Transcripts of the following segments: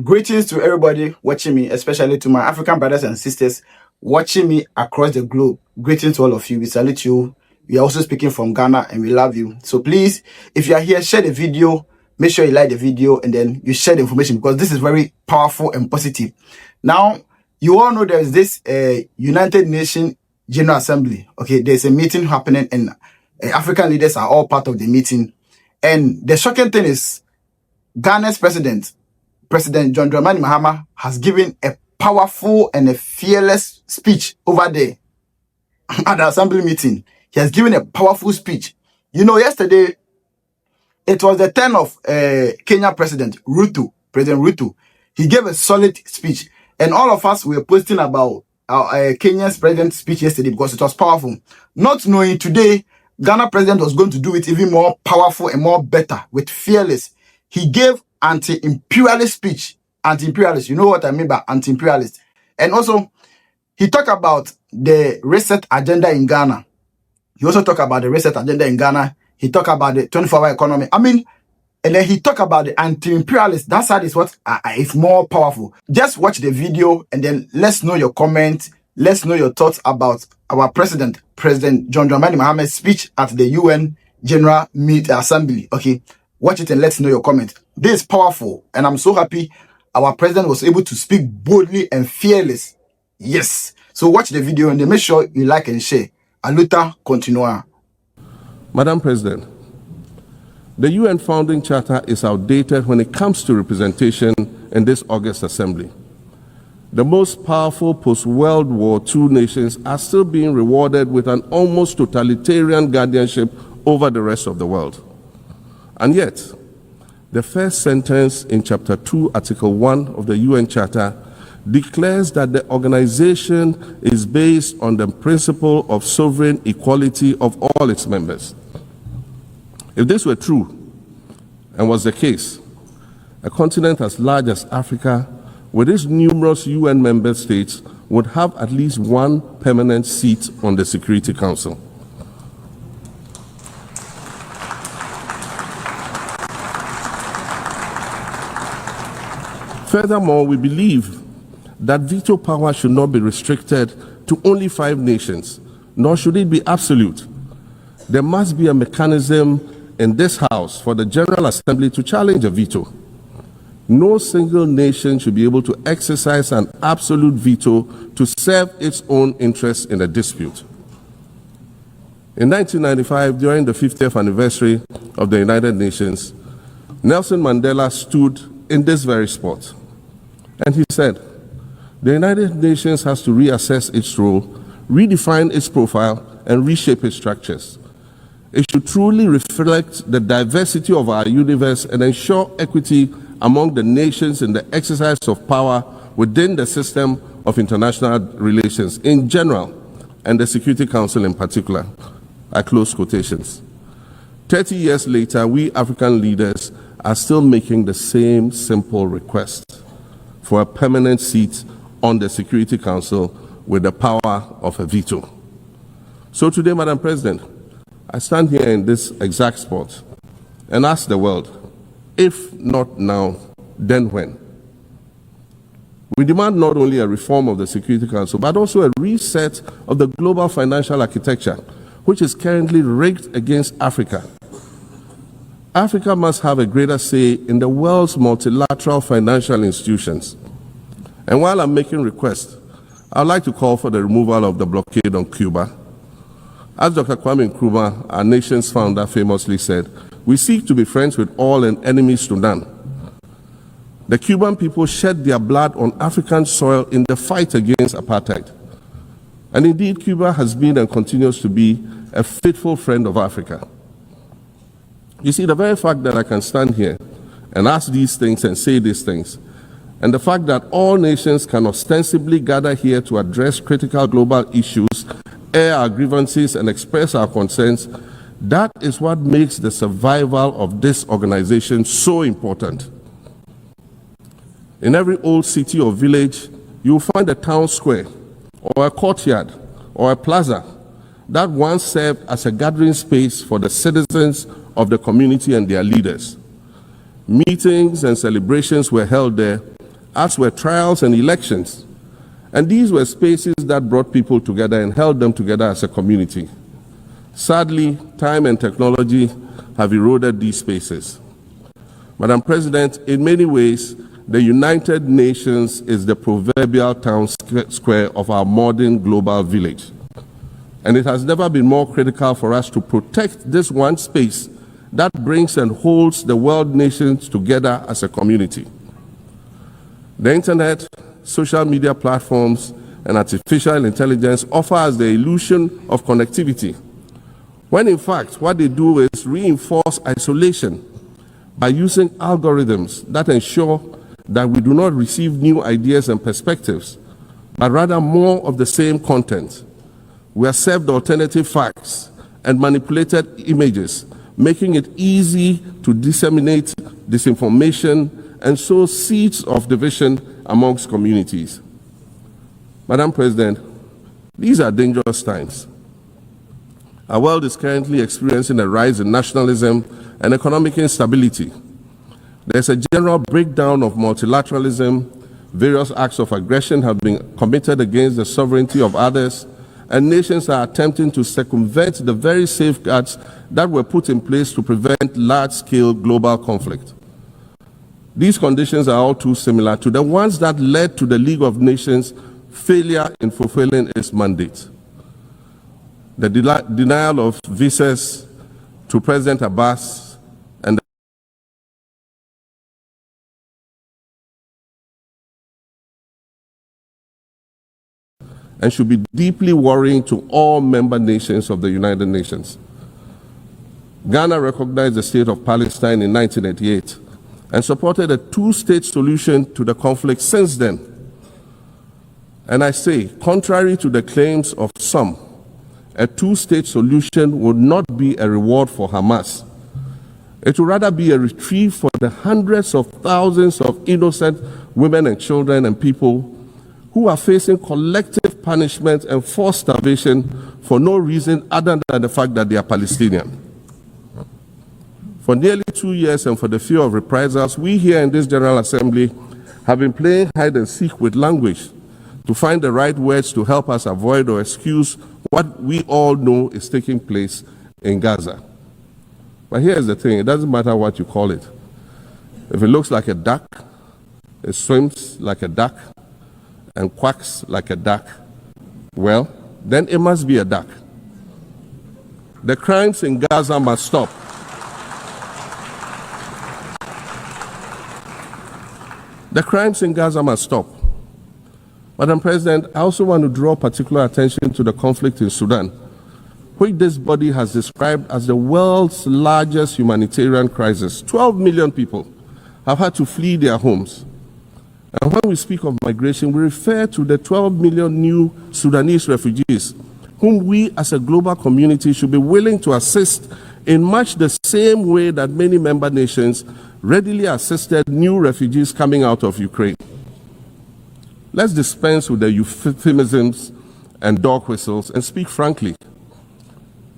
Greetings to everybody watching me, especially to my African brothers and sisters watching me across the globe. Greetings to all of you. We salute you. We are also speaking from Ghana and we love you. So please, if you are here, share the video. Make sure you like the video and then you share the information because this is very powerful and positive. Now, you all know there is this United Nations General Assembly. Okay, there's a meeting happening and African leaders are all part of the meeting. And the shocking thing is Ghana's President John Dramani Mahama has given a powerful and a fearless speech over there at the assembly meeting. He has given a powerful speech. You know, yesterday, it was the turn of Kenya President Ruto. He gave a solid speech. And all of us were posting about Kenya's president's speech yesterday because it was powerful. Not knowing today, Ghana president was going to do it even more powerful and more better with fearless. He gave anti-imperialist speech. Anti-imperialist, you know what I mean by anti-imperialist. And also, he talked about the reset agenda in Ghana. He also talked about the reset agenda in Ghana. He talked about the 24-hour economy. And then he talked about the anti-imperialist. That side is what is more powerful. Just watch the video and then let's know your comments. Let's know your thoughts about our President John Dramani Mahama's speech at the UN General Assembly. Okay, watch it and let's know your comments. This is powerful and I'm so happy our president was able to speak boldly and fearless. Yes. So watch the video and then make sure you like and share. Aluta continua. Madam President, the UN Founding Charter is outdated when it comes to representation in this August Assembly. The most powerful post-World War II nations are still being rewarded with an almost totalitarian guardianship over the rest of the world. And yet, the first sentence in Chapter 2, Article 1 of the UN Charter declares that the organization is based on the principle of sovereign equality of all its members. If this were true, and was the case, a continent as large as Africa, with its numerous UN member states, would have at least one permanent seat on the Security Council. Furthermore, we believe that veto power should not be restricted to only 5 nations, nor should it be absolute. There must be a mechanism in this House for the General Assembly to challenge a veto. No single nation should be able to exercise an absolute veto to serve its own interests in a dispute. In 1995, during the 50th anniversary of the United Nations, Nelson Mandela stood in this very spot. And he said, the United Nations has to reassess its role, redefine its profile, and reshape its structures. It should truly reflect the diversity of our universe and ensure equity among the nations in the exercise of power within the system of international relations in general, and the Security Council in particular. I close quotations. 30 years later, we African leaders are still making the same simple request for a permanent seat on the Security Council with the power of a veto. So today, Madam President, I stand here in this exact spot and ask the world, if not now, then when? We demand not only a reform of the Security Council, but also a reset of the global financial architecture, which is currently rigged against Africa. Africa must have a greater say in the world's multilateral financial institutions. And while I'm making requests, I'd like to call for the removal of the blockade on Cuba. As Dr. Kwame Nkrumah, our nation's founder, famously said, we seek to be friends with all and enemies to none. The Cuban people shed their blood on African soil in the fight against apartheid. And indeed, Cuba has been and continues to be a faithful friend of Africa. You see, the very fact that I can stand here and ask these things and say these things, and the fact that all nations can ostensibly gather here to address critical global issues, air our grievances, and express our concerns, that is what makes the survival of this organization so important. In every old city or village, you will find a town square, or a courtyard, or a plaza that once served as a gathering space for the citizens of the community and their leaders. Meetings and celebrations were held there, as were trials and elections. And these were spaces that brought people together and held them together as a community. Sadly, time and technology have eroded these spaces. Madam President, in many ways, the United Nations is the proverbial town square of our modern global village. And it has never been more critical for us to protect this one space that brings and holds the world nations together as a community. The internet, social media platforms, and artificial intelligence offer us the illusion of connectivity, when in fact what they do is reinforce isolation by using algorithms that ensure that we do not receive new ideas and perspectives, but rather more of the same content. We are served alternative facts and manipulated images, making it easy to disseminate disinformation and sow seeds of division amongst communities. Madam President, these are dangerous times. Our world is currently experiencing a rise in nationalism and economic instability. There's a general breakdown of multilateralism. Various acts of aggression have been committed against the sovereignty of others, and nations are attempting to circumvent the very safeguards that were put in place to prevent large-scale global conflict. These conditions are all too similar to the ones that led to the League of Nations' failure in fulfilling its mandate. The denial of visas to President Abbas and should be deeply worrying to all member nations of the United Nations. Ghana recognized the state of Palestine in 1988 and supported a two-state solution to the conflict since then. And I say, contrary to the claims of some, a two-state solution would not be a reward for Hamas. It would rather be a reprieve for the hundreds of thousands of innocent women and children and people who are facing collective punishment and forced starvation for no reason other than the fact that they are Palestinian. For nearly 2 years and for the fear of reprisals, we here in this General Assembly have been playing hide and seek with language to find the right words to help us avoid or excuse what we all know is taking place in Gaza. But here's the thing, it doesn't matter what you call it. If it looks like a duck, it swims like a duck, and quacks like a duck, well, then it must be a duck. The crimes in Gaza must stop. The crimes in Gaza must stop. Madam President, I also want to draw particular attention to the conflict in Sudan, which this body has described as the world's largest humanitarian crisis. 12 million people have had to flee their homes. And when we speak of migration, we refer to the 12 million new Sudanese refugees, whom we as a global community should be willing to assist in much the same way that many member nations readily assisted new refugees coming out of Ukraine. Let's dispense with the euphemisms and dog whistles and speak frankly.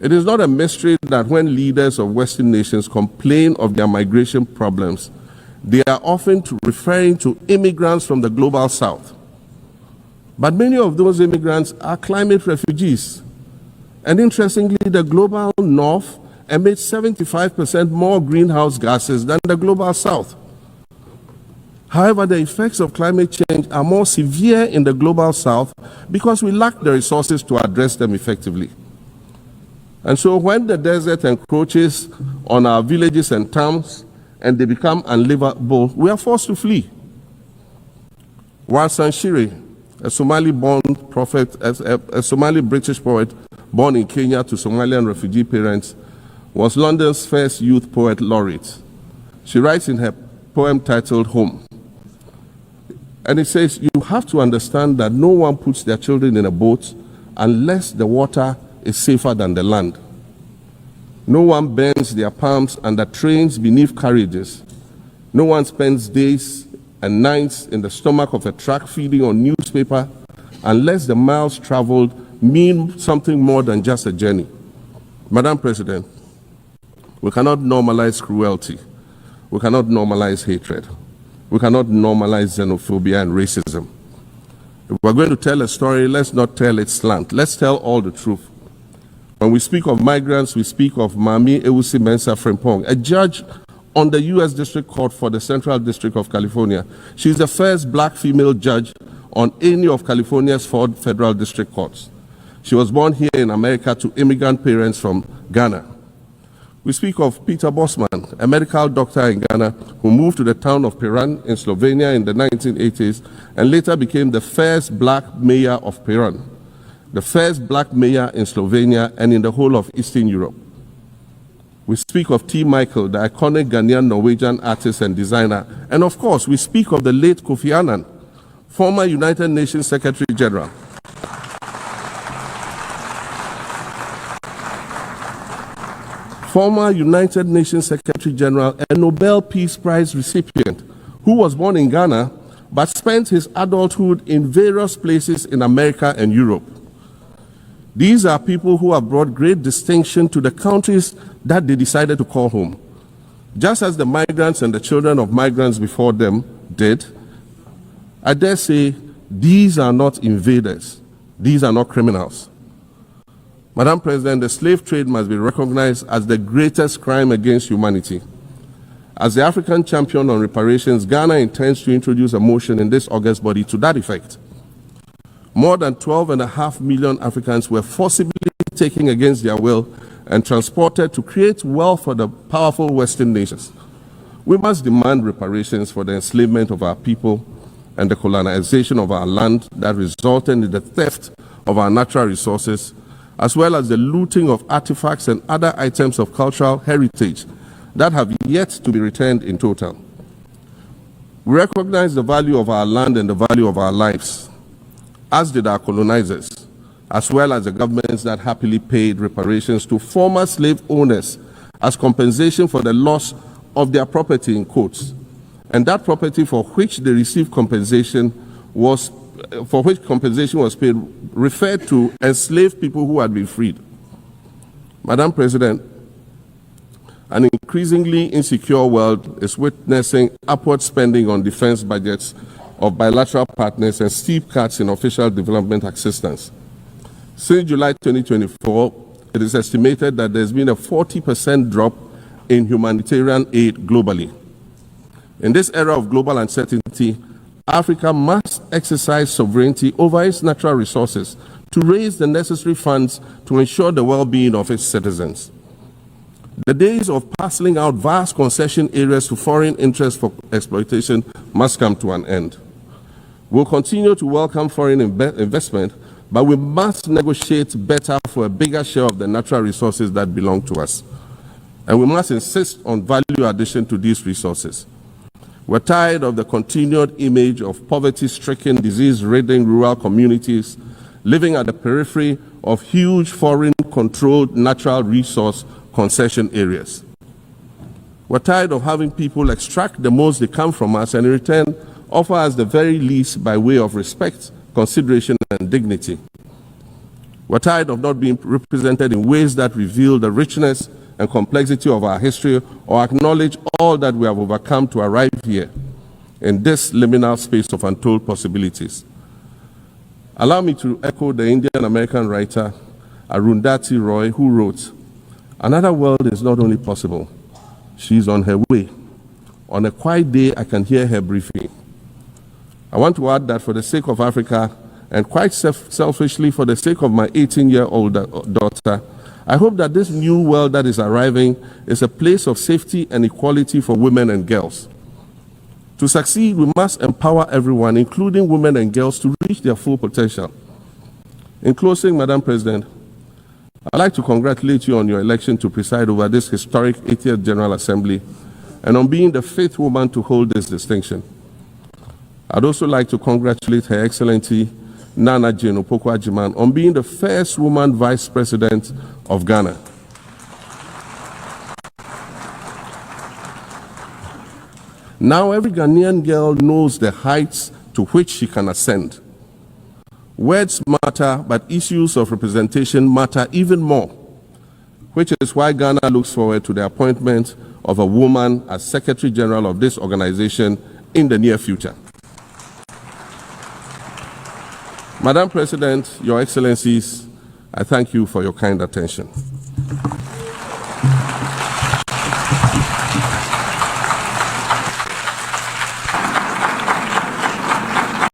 It is not a mystery that when leaders of Western nations complain of their migration problems, they are often referring to immigrants from the global south. But many of those immigrants are climate refugees. And interestingly, the global north emits 75% more greenhouse gases than the global south. However, the effects of climate change are more severe in the global south because we lack the resources to address them effectively. And so when the desert encroaches on our villages and towns, and they become unlivable, we are forced to flee. Warsan Shire, a Somali-born prophet, a Somali-British poet born in Kenya to Somalian refugee parents, was London's first youth poet laureate. She writes in her poem titled Home. And it says, you have to understand that no one puts their children in a boat unless the water is safer than the land. No one bends their palms under trains beneath carriages. No one spends days and nights in the stomach of a truck feeding on newspaper unless the miles traveled mean something more than just a journey. Madam President, we cannot normalize cruelty. We cannot normalize hatred. We cannot normalize xenophobia and racism. If we're going to tell a story, let's not tell its slant. Let's tell all the truth. When we speak of migrants, we speak of Mami Ewusi Mensah Frimpong, a judge on the U.S. District Court for the Central District of California. She's the first black female judge on any of California's 4 federal district courts. She was born here in America to immigrant parents from Ghana. We speak of Peter Bosman, a medical doctor in Ghana who moved to the town of Piran in Slovenia in the 1980s and later became the first black mayor of Piran, the first black mayor in Slovenia and in the whole of Eastern Europe. We speak of T. Michael, the iconic Ghanaian Norwegian artist and designer. And of course, we speak of the late Kofi Annan, former United Nations Secretary General. Former United Nations Secretary General and Nobel Peace Prize recipient, who was born in Ghana but spent his adulthood in various places in America and Europe. These are people who have brought great distinction to the countries that they decided to call home. Just as the migrants and the children of migrants before them did, I dare say these are not invaders. These are not criminals. Madam President, the slave trade must be recognized as the greatest crime against humanity. As the African champion on reparations, Ghana intends to introduce a motion in this August body to that effect. More than 12.5 million Africans were forcibly taken against their will and transported to create wealth for the powerful Western nations. We must demand reparations for the enslavement of our people and the colonization of our land that resulted in the theft of our natural resources, as well as the looting of artifacts and other items of cultural heritage that have yet to be returned in total. We recognize the value of our land and the value of our lives, as did our colonizers, as well as the governments that happily paid reparations to former slave owners as compensation for the loss of their property, in quotes. And that property for which they received compensation was paid referred to enslaved people who had been freed. Madam President, an increasingly insecure world is witnessing upward spending on defense budgets of bilateral partners and steep cuts in official development assistance. Since July 2024, it is estimated that there's been a 40% drop in humanitarian aid globally. In this era of global uncertainty, Africa must exercise sovereignty over its natural resources to raise the necessary funds to ensure the well-being of its citizens. The days of parceling out vast concession areas to foreign interests for exploitation must come to an end. We'll continue to welcome foreign investment, but we must negotiate better for a bigger share of the natural resources that belong to us. And we must insist on value addition to these resources. We're tired of the continued image of poverty-stricken, disease-ridden rural communities living at the periphery of huge foreign-controlled natural resource concession areas. We're tired of having people extract the most they can from us and in return offer us the very least by way of respect, consideration, and dignity. We're tired of not being represented in ways that reveal the richness and complexity of our history or acknowledge all that we have overcome to arrive here in this liminal space of untold possibilities. Allow me to echo the Indian-American writer Arundhati Roy, who wrote, "Another world is not only possible, she's on her way. On a quiet day, I can hear her briefing." I want to add that for the sake of Africa, and quite selfishly for the sake of my 18-year-old daughter, I hope that this new world that is arriving is a place of safety and equality for women and girls. To succeed, we must empower everyone, including women and girls, to reach their full potential. In closing, Madam President, I'd like to congratulate you on your election to preside over this historic 80th General Assembly and on being the 5th woman to hold this distinction. I'd also like to congratulate Her Excellency Nana Jane Opoku-Agyeman on being the first woman Vice President of Ghana. Now every Ghanaian girl knows the heights to which she can ascend. Words matter, but issues of representation matter even more, which is why Ghana looks forward to the appointment of a woman as Secretary General of this organization in the near future. Madam President, Your Excellencies, I thank you for your kind attention.